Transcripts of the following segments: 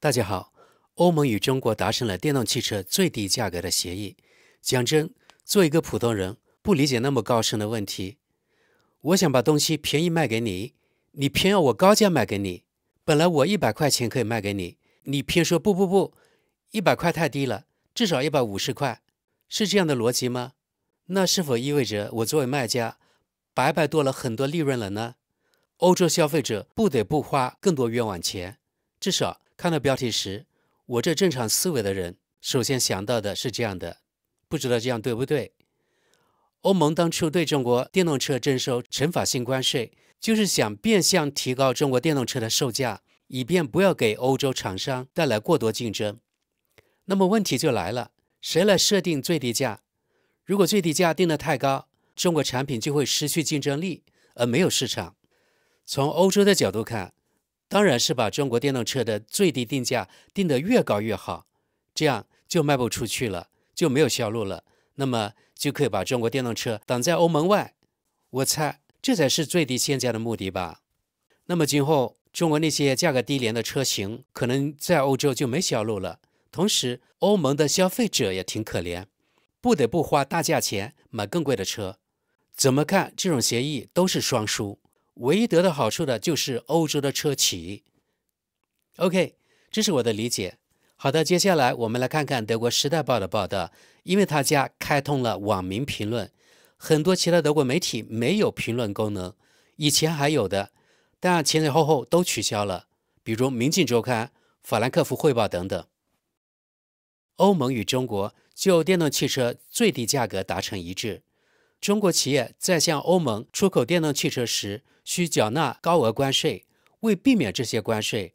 大家好，歐盟與中國達成了電動汽車最低價格的協議。講真，做一個普通人不理解那麼高深的問題。我想把東西便宜賣給你，你偏要我高價賣給你。本來我100塊錢可以賣給你，你偏說不，100塊太低了，至少150塊。是這樣的邏輯嗎？那是否意味着我作為賣家白白多了很多利潤了呢？歐洲消費者不得不花更多冤枉錢。至少看到標題時，我這正常思維的人首先想到的是這樣的，不知道這樣對不對？歐盟當初對中國電動車徵收懲罰性關稅，就是想變相提高中國電動車的售價，以便不要給歐洲廠商帶來過多競爭。那麼問題就來了，誰來設定最低價？如果最低價定得太高，中國產品就會失去競爭力，而沒有市場。從歐洲的角度看，當然是把中國電動車的最低定價定得越高越好，這樣就賣不出去了，就沒有銷路了，那麼就可以把中國電動車擋在歐盟外。我猜這才是最低限價的目的吧。那麼今後中國那些價格低廉的車型可能在歐洲就沒銷路了，同時歐盟的消費者也挺可憐，不得不花大價錢買更貴的車。怎麼看這種協議都是雙輸。唯一得到好處的就是歐洲的車企。OK， 這是我的理解。好的，接下來我們來看看德國《時代報》的報道。因為他家開通了網民評論，很多其他德國媒體沒有評論功能，以前還有的，但前前後後都取消了，比如《明鏡週刊》、《法蘭克福匯報》等等。歐盟與中國就電動汽車最低價格達成一致。中國企業在向歐盟出口電動汽車時，需繳納高額關稅。為避免這些關稅，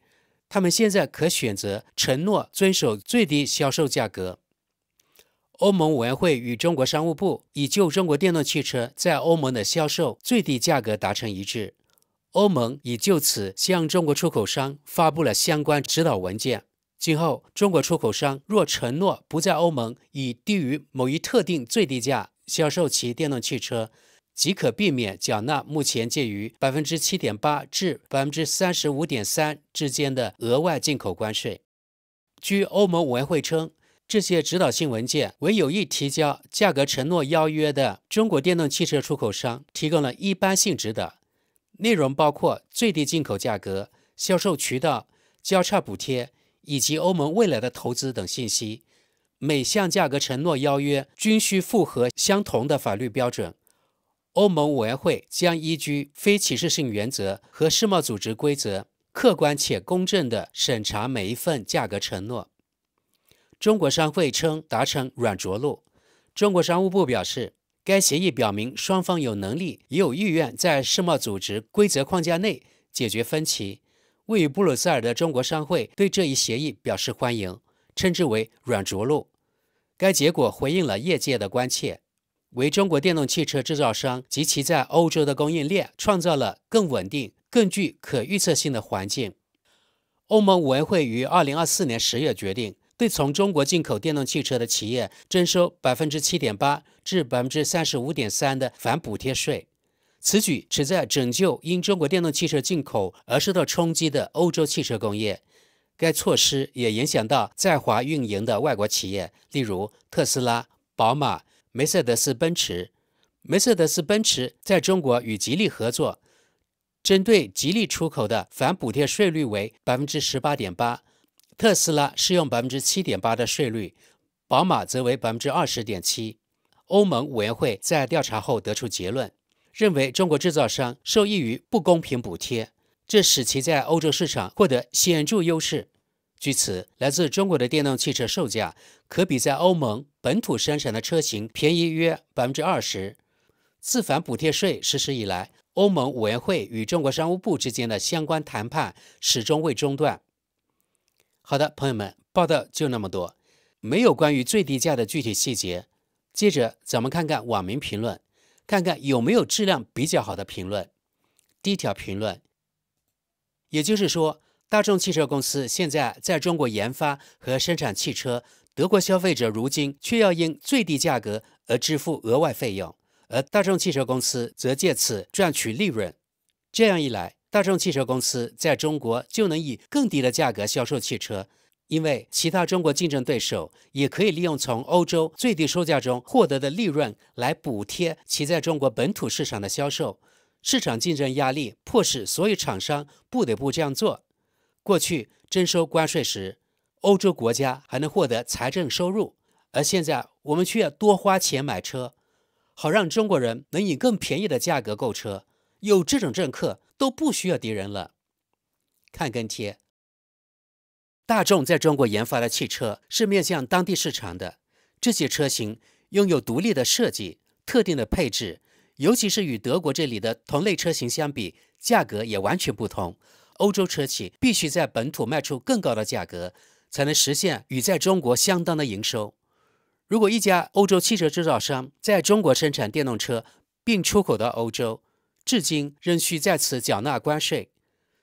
他們現在可選擇承諾遵守最低銷售價格。歐盟委員會與中國商務部已就中國電動汽車在歐盟的銷售最低價格達成一致。歐盟已就此向中國出口商發布了相關指導文件。今後，中國出口商若承諾不在歐盟以低於某一特定最低價銷售其電動汽車，即可避免繳納目前介於 7.8% 至 35.3% 之間的額外進口關稅。據歐盟委員會稱，這些指導性文件為有意提交價格承諾邀約的中國電動汽車出口商提供了一般性指導，內容包括最低進口價格、銷售渠道、交叉補貼以及歐盟未來的投資等信息。每項價格承諾邀約均需符合相同的法律標準。歐盟委員會將依據非歧視性原則和世貿組織規則，客觀且公正地審查每一份價格承諾。中國商會稱達成軟着陸。中國商務部表示，該協議表明雙方有能力也有意願在世貿組織規則框架內解決分歧。位於布魯塞爾的中國商會對這一協議表示歡迎，稱之為軟着陸。該結果回應了業界的關切，為中國電動汽車製造商及其在歐洲的供應鏈創造了更穩定、更具可預測性的環境。歐盟委員會於2024年10月決定，對從中國進口電動汽車的企業徵收 7.8% 至 35.3% 的反補貼稅。此舉旨在拯救因中國電動汽車進口而受到衝擊的歐洲汽車工業。該措施也影響到在華運營的外國企業，例如特斯拉、寶馬、梅賽德斯奔馳。梅賽德斯奔馳在中國與吉利合作，針對吉利出口的反補貼稅率為 18.8%， 特斯拉適用 7.8% 的稅率，寶馬則為 20.7%。歐盟委員會在調查後得出結論，認為中國製造商受益於不公平補貼，這使其在歐洲市場獲得顯著優勢。據此，來自中國的電動汽車售價可比在歐盟本土生產的車型便宜約 20%。自反補貼稅實施以來，歐盟委員會與中國商務部之間的相關談判始終未中斷。好的，朋友們，報道就那麼多，沒有關於最低價的具體細節。接着咱們看看網民評論，看看有沒有質量比較好的評論。第一條評論，也就是說，大眾汽車公司現在在中國研發和生產汽車，德國消費者如今卻要因最低價格而支付額外費用，而大眾汽車公司則借此賺取利潤。這樣一來，大眾汽車公司在中國就能以更低的價格銷售汽車，因為其他中國競爭對手也可以利用從歐洲最低售價中獲得的利潤來補貼其在中國本土市場的銷售。市場競爭壓力迫使所有廠商不得不這樣做。過去徵收關稅時，歐洲國家還能獲得財政收入，而現在我們卻要多花錢買車，好讓中國人能以更便宜的價格購車。有這種政客都不需要敵人了。看跟帖，大眾在中國研發的汽車是面向當地市場的，這些車型擁有獨立的設計、特定的配置，尤其是與德國這裡的同類車型相比，價格也完全不同。歐洲車企必須在本土賣出更高的價格，才能實現與在中國相當的營收。如果一家歐洲汽車製造商在中國生產電動車並出口到歐洲，至今仍需在此繳納關稅。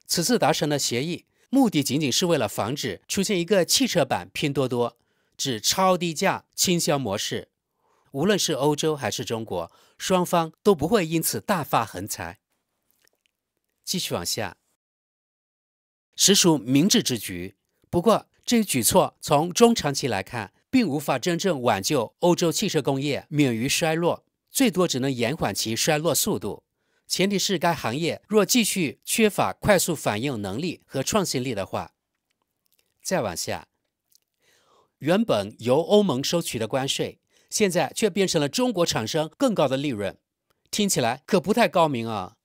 此次達成的協議，目的僅僅是為了防止出現一個汽車版拼多多，指超低價傾銷模式。無論是歐洲還是中國，雙方都不會因此大發橫財。繼續往下，實屬明智之舉。不過，這一舉措從中長期來看，並無法真正挽救歐洲汽車工業免於衰落，最多只能延緩其衰落速度。前提是該行業若繼續缺乏快速反應能力和創新力的話。再往下，原本由歐盟收取的關稅，現在卻變成了中國廠商更高的利潤，聽起來可不太高明啊。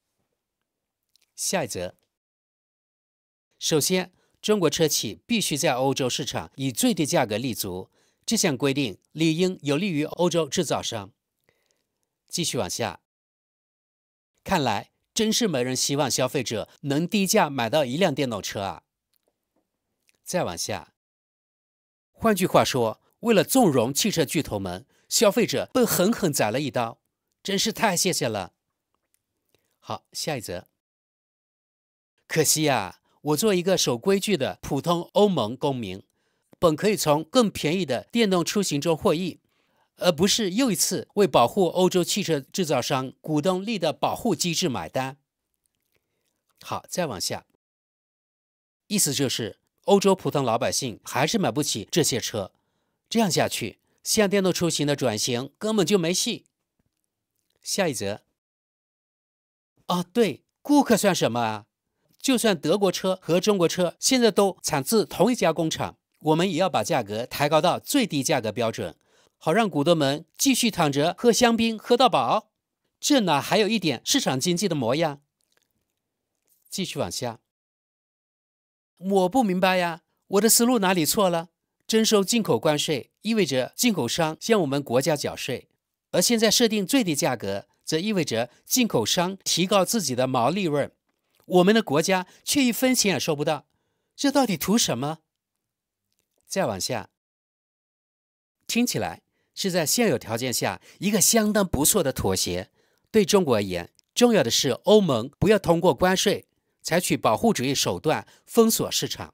下一則，首先，中國車企必須在歐洲市場以最低價格立足，這項規定理應有利於歐洲製造商。繼續往下。看來真是沒人希望消費者能低價買到一輛電動車啊！再往下，換句話說，為了縱容汽車巨頭們，消費者被狠狠宰了一刀，真是太謝謝了。好，下一則。可惜啊，我作為一個守規矩的普通歐盟公民，本可以從更便宜的電動出行中獲益，而不是又一次為保護歐洲汽車製造商股東立的保護機制買單。好，再往下，意思就是歐洲普通老百姓還是買不起這些車，這樣下去，向電動出行的轉型根本就沒戲。下一則。哦，對，顧客算什麼啊？就算德國車和中國車現在都產自同一家工廠，我們也要把價格抬高到最低價格標準，好讓股東們繼續躺着喝香檳喝到飽，這哪還有一點市場經濟的模樣？繼續往下，我不明白呀，我的思路哪裡錯了？徵收進口關稅意味着進口商向我們國家繳稅，而現在設定最低價格，則意味着進口商提高自己的毛利潤，我們的國家卻一分錢也收不到，這到底圖什麼？再往下，聽起來是在現有條件下一個相當不錯的妥協。對中國而言，重要的是歐盟不要通過關稅採取保護主義手段封鎖市場；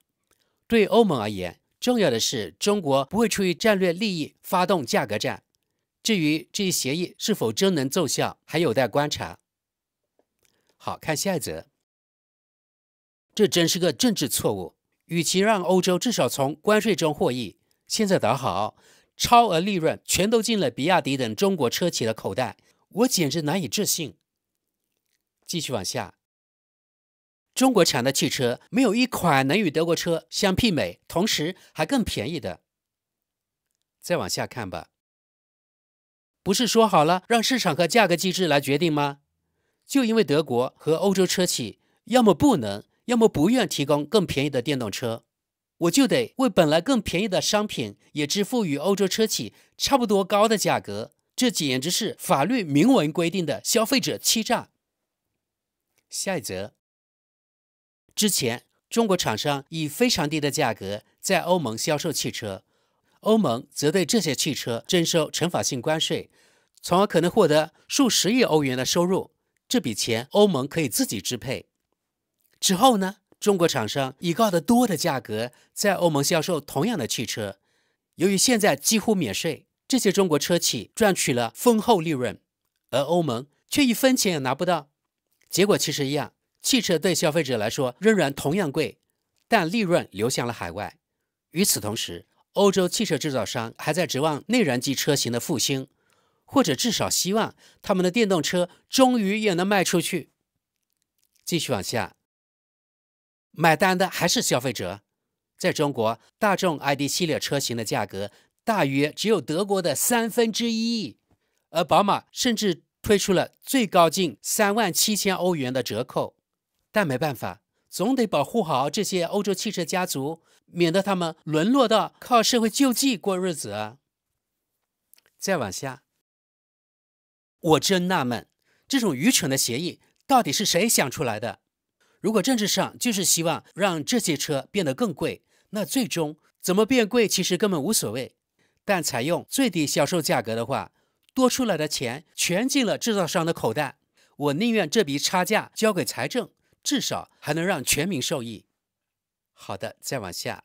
對歐盟而言，重要的是中國不會出於戰略利益發動價格戰。至於這一協議是否真能奏效，還有待觀察。好，看下一則。這真是個政治錯誤。與其讓歐洲至少從關稅中獲益，現在倒好，超額利潤全都進了比亞迪等中國車企的口袋，我簡直難以置信。繼續往下，中國產的汽車沒有一款能與德國車相媲美，同時還更便宜的。再往下看吧。不是說好了讓市場和價格機制來決定嗎？就因為德國和歐洲車企要麼不能，要麼不願提供更便宜的電動車，我就得為本來更便宜的商品也支付與歐洲車企差不多高的價格，這簡直是法律明文規定的消費者欺詐。下一則，之前中國廠商以非常低的價格在歐盟銷售汽車，歐盟則對這些汽車徵收懲罰性關稅，從而可能獲得數十億歐元的收入，這筆錢歐盟可以自己支配。之後呢，中國廠商以高得多的價格在歐盟銷售同樣的汽車，由於現在幾乎免稅，這些中國車企賺取了豐厚利潤，而歐盟卻一分錢也拿不到。結果其實一樣，汽車對消費者來說仍然同樣貴，但利潤流向了海外。與此同時，歐洲汽車製造商還在指望內燃機車型的復興，或者至少希望他們的電動車終於也能賣出去。繼續往下，買單的還是消費者。在中國，大眾 ID 系列車型的價格大約只有德國的1/3，而寶馬甚至推出了最高近37000歐元的折扣。但沒辦法，總得保護好這些歐洲汽車家族，免得他們淪落到靠社會救濟過日子啊。再往下，我真納悶，這種愚蠢的協議到底是誰想出來的？如果政治上就是希望讓這些車變得更貴，那最終怎麼變貴其實根本無所謂。但採用最低銷售價格的話，多出來的錢全進了制造商的口袋。我寧願這筆差價交給財政，至少還能讓全民受益。好的，再往下，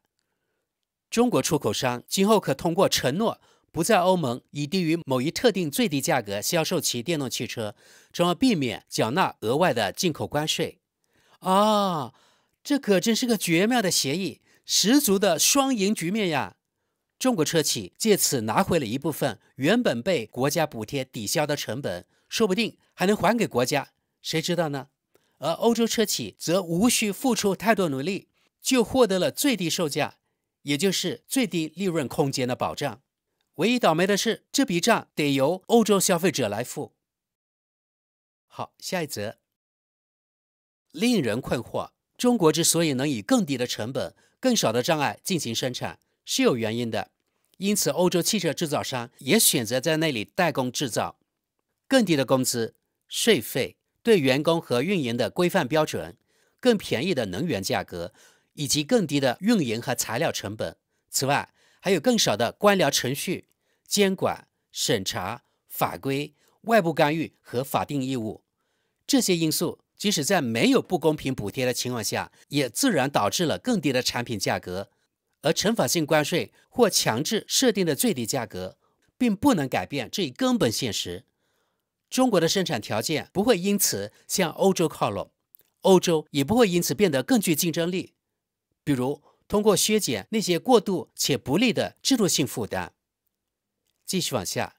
中國出口商今後可通過承諾不在歐盟以低於某一特定最低價格銷售其電動汽車，從而避免繳納額外的進口關稅。這可真是個絕妙的協議，十足的雙贏局面呀！中國車企借此拿回了一部分原本被國家補貼抵消的成本，說不定還能還給國家，誰知道呢？而歐洲車企則無需付出太多努力，就獲得了最低售價，也就是最低利潤空間的保障。唯一倒霉的是，這筆賬得由歐洲消費者來付。好，下一則。令人困惑，中國之所以能以更低的成本、更少的障礙進行生產，是有原因的。因此，歐洲汽車製造商也選擇在那裡代工製造。更低的工資、稅費、對員工和運營的規範標準、更便宜的能源價格，以及更低的運營和材料成本。此外，還有更少的官僚程序、監管、審查、法規、外部干預和法定義務。這些因素即使在沒有不公平補貼的情況下，也自然導致了更低的產品價格。而懲罰性關稅或強制設定的最低價格，並不能改變這一根本現實。中國的生產條件不會因此向歐洲靠攏，歐洲也不會因此變得更具競爭力。比如，通過削減那些過度且不利的制度性負擔。繼續往下，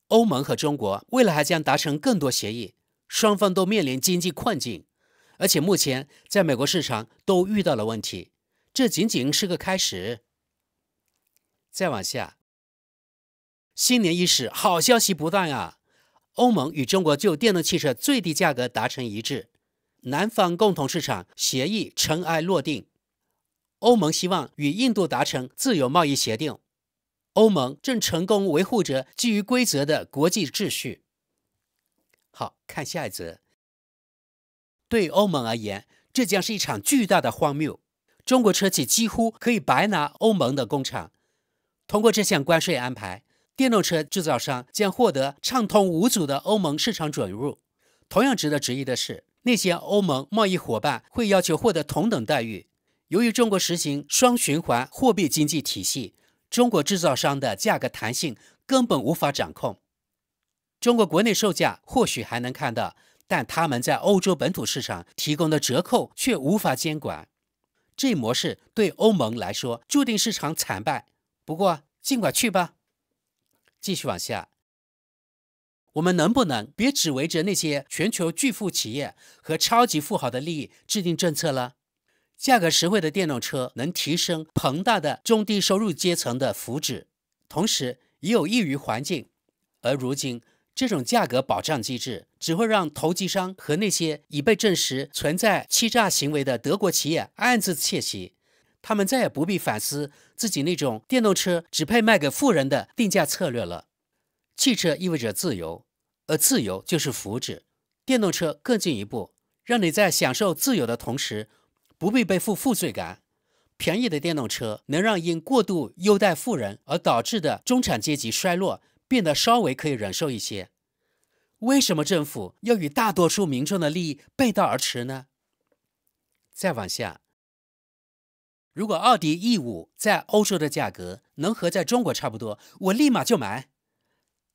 歐盟和中國未來還將達成更多協議，雙方都面臨經濟困境，而且目前在美國市場都遇到了問題，這僅僅是個開始。再往下，新年伊始，好消息不斷啊！歐盟與中國就電動汽車最低價格達成一致，南方共同市場協議塵埃落定。歐盟希望與印度達成自由貿易協定。歐盟正成功維護着基於規則的國際秩序。好，看下一則。對歐盟而言，這將是一場巨大的荒謬。中國車企幾乎可以白拿歐盟的工廠。通過這項關稅安排，電動車製造商將獲得暢通無阻的歐盟市場准入。同樣值得質疑的是，那些歐盟貿易夥伴會要求獲得同等待遇。由於中國實行雙循環貨幣經濟體系，中國製造商的價格彈性根本無法掌控。中國國內售價或許還能看到，但他們在歐洲本土市場提供的折扣卻無法監管。這一模式對歐盟來說注定是場慘敗。不過，儘管去吧。繼續往下，我們能不能別只圍着那些全球巨富企業和超級富豪的利益制定政策了？價格實惠的電動車能提升龐大的中低收入階層的福祉，同時也有益於環境。而如今，這種價格保障機制只會讓投機商和那些已被證實存在欺詐行為的德國企業暗自竊喜。他們再也不必反思自己那種電動車只配賣給富人的定價策略了。汽車意味着自由，而自由就是福祉。電動車更進一步，讓你在享受自由的同時，不必背負負罪感。便宜的電動車能讓因過度優待富人而導致的中產階級衰落變得稍微可以忍受一些。為什麼政府要與大多數民眾的利益背道而馳呢？再往下，如果奧迪 E5 在歐洲的價格能和在中國差不多，我立馬就買。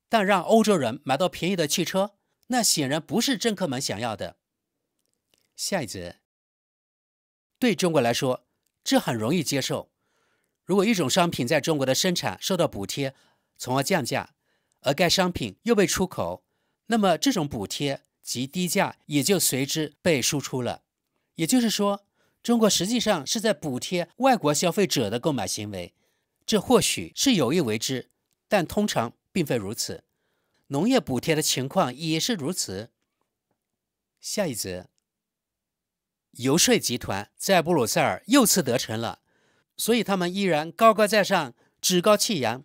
但讓歐洲人買到便宜的汽車，那顯然不是政客們想要的。下一則，對中國來說，這很容易接受。如果一種商品在中國的生產受到補貼，從而降價，而該商品又被出口，那麼這種補貼及低價也就隨之被輸出了。也就是說，中國實際上是在補貼外國消費者的購買行為，這或許是有意為之，但通常並非如此。農業補貼的情況也是如此。下一則，遊說集團在布魯塞爾又次得逞了，所以他們依然高高在上，趾高氣揚。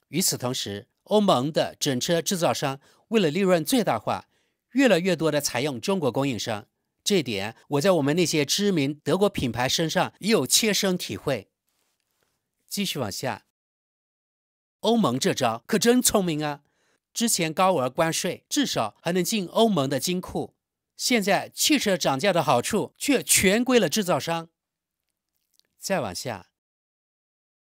與此同時，歐盟的整車制造商為了利潤最大化，越來越多地採用中國供應商。這一點我在我們那些知名德國品牌身上也有切身體會。繼續往下，歐盟這招可真聰明啊！之前高額關稅至少還能進歐盟的金庫，現在汽車漲價的好處卻全歸了制造商。再往下，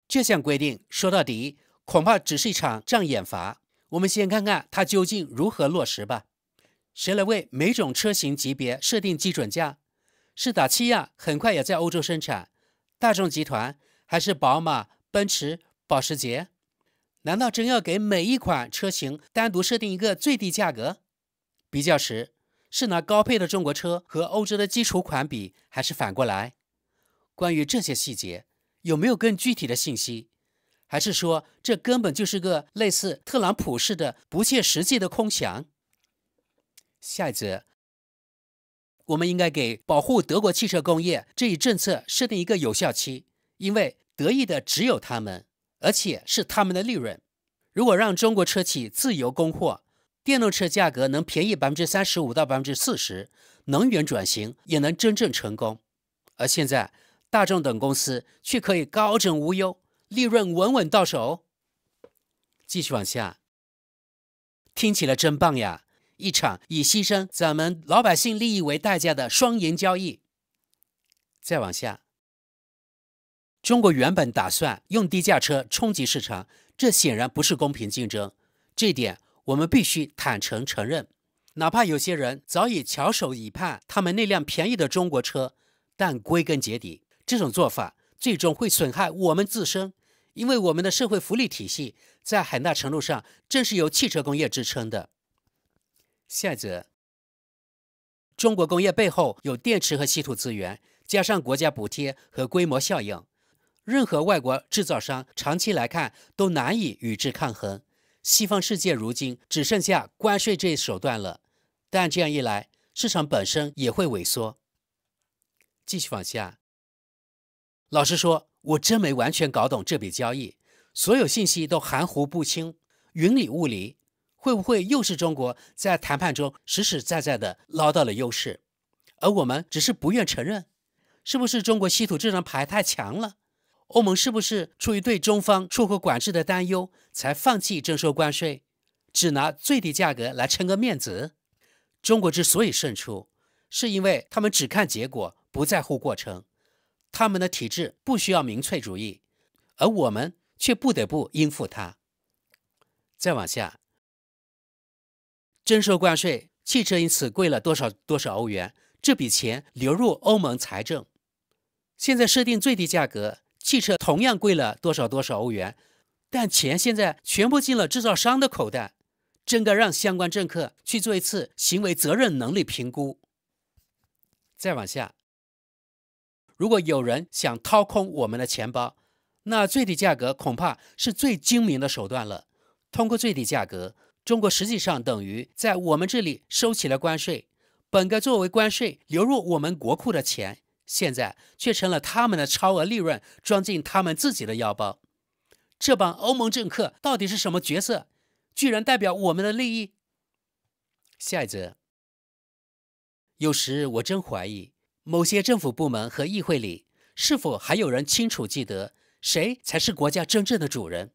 這項規定說到底恐怕只是一場障眼法。我們先看看它究竟如何落實吧。誰來為每種車型級別設定基準價？是達契亞很快也在歐洲生產，大眾集團還是寶馬、奔馳、保時捷？難道真要給每一款車型單獨設定一個最低價格？比較時是拿高配的中國車和歐洲的基礎款比，還是反過來？關於這些細節，有沒有更具體的信息？還是說這根本就是個類似特朗普式的不切實際的空想？下一則，我們應該給保護德國汽車工業這一政策設定一個有效期，因為得益的只有他們，而且是他們的利潤。如果讓中國車企自由供貨，電動車價格能便宜35%到40%，能源轉型也能真正成功。而現在，大眾等公司卻可以高枕無憂，利潤穩穩到手。繼續往下，聽起來真棒呀！一場以犧牲咱們老百姓利益為代價的雙贏交易。再往下，中國原本打算用低價車衝擊市場，這顯然不是公平競爭，這一點我們必須坦誠承認。哪怕有些人早已翹首以盼他們那輛便宜的中國車，但歸根結底，這種做法最終會損害我們自身，因為我們的社會福利體系在很大程度上正是由汽車工業支撐的。下一則，中國工業背後有電池和稀土資源，加上國家補貼和規模效應，任何外國制造商長期來看都難以與之抗衡。西方世界如今只剩下關稅這一手段了，但這樣一來，市場本身也會萎縮。繼續往下，老實說，我真沒完全搞懂這筆交易，所有信息都含糊不清，雲裡霧裡。會不會又是中國在談判中實實在在地撈到了優勢，而我們只是不願承認？是不是中國稀土這張牌太強了？歐盟是不是出於對中方出口管制的擔憂，才放棄徵收關稅，只拿最低價格來撐個面子？中國之所以勝出，是因為他們只看結果，不在乎過程。他們的體制不需要民粹主義，而我們卻不得不應付它。再往下，徵收關稅，汽車因此貴了多少歐元，這筆錢流入歐盟財政。現在設定最低價格，汽車同樣貴了多少歐元，但錢現在全部進了制造商的口袋，真該讓相關政客去做一次行為責任能力評估。再往下，如果有人想掏空我們的錢包，那最低價格恐怕是最精明的手段了。通過最低價格，中國實際上等於在我們這裡收起了關稅，本該作為關稅流入我們國庫的錢，現在卻成了他們的超額利潤，裝進他們自己的腰包。這幫歐盟政客到底是什麼角色？居然代表我們的利益？下一則，有時我真懷疑，某些政府部門和議會裡，是否還有人清楚記得誰才是國家真正的主人？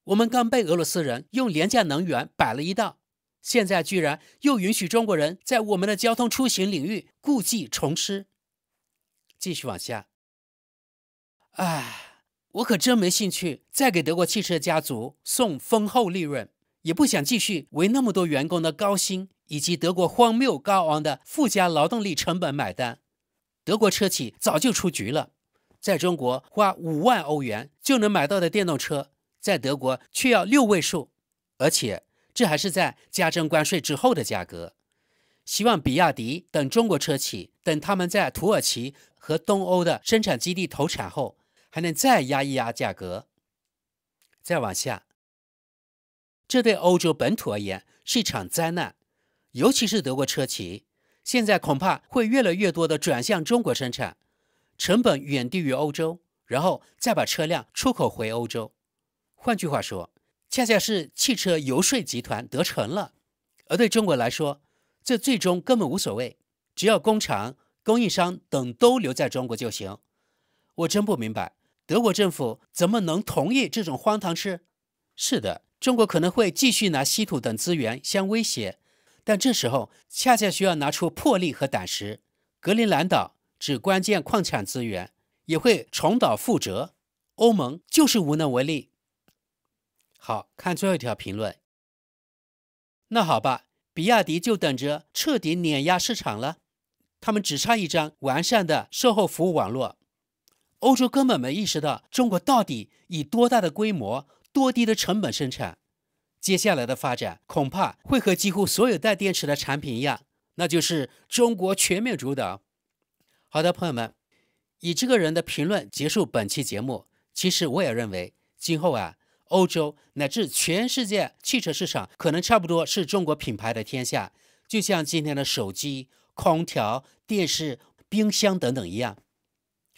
我們剛被俄羅斯人用廉價能源擺了一道，現在居然又允許中國人在我們的交通出行領域故技重施。繼續往下，我可真沒興趣再給德國汽車家族送豐厚利潤，也不想繼續為那麼多員工的高薪以及德國荒謬高昂的附加勞動力成本買單。德國車企早就出局了，在中國花5萬歐元就能買到的電動車，在德國卻要6位數，而且這還是在加徵關稅之後的價格。希望比亞迪等中國車企等他們在土耳其和東歐的生產基地投產後，還能再壓一壓價格。再往下，這對歐洲本土而言是一場災難，尤其是德國車企，現在恐怕會越來越多地轉向中國生產，成本遠低於歐洲，然後再把車輛出口回歐洲。換句話說，恰恰是汽車遊說集團得逞了。而對中國來說，這最終根本無所謂，只要工廠、供應商等都留在中國就行。我真不明白，德國政府怎麼能同意這種荒唐事？是的，中國可能會繼續拿稀土等資源相威脅，但這時候恰恰需要拿出魄力和膽識。格陵蘭島指關鍵礦產資源也會重蹈覆轍，歐盟就是無能為力。好，看最後一條評論。那好吧，比亞迪就等着徹底碾壓市場了。他們只差一張完善的售後服務網絡。歐洲根本沒意識到中國到底以多大的規模、多低的成本生產。接下來的發展恐怕會和幾乎所有帶電池的產品一樣，那就是中國全面主導。好的，朋友們，以這個人的評論結束本期節目。其實我也認為，今後歐洲乃至全世界汽車市場可能差不多是中國品牌的天下，就像今天的手機、空調、電視、冰箱等等一樣。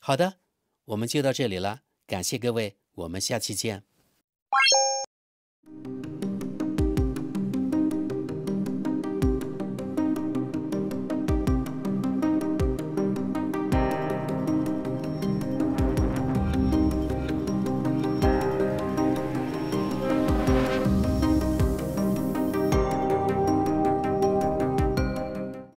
好的，我們就到這裡了，感謝各位，我們下期見。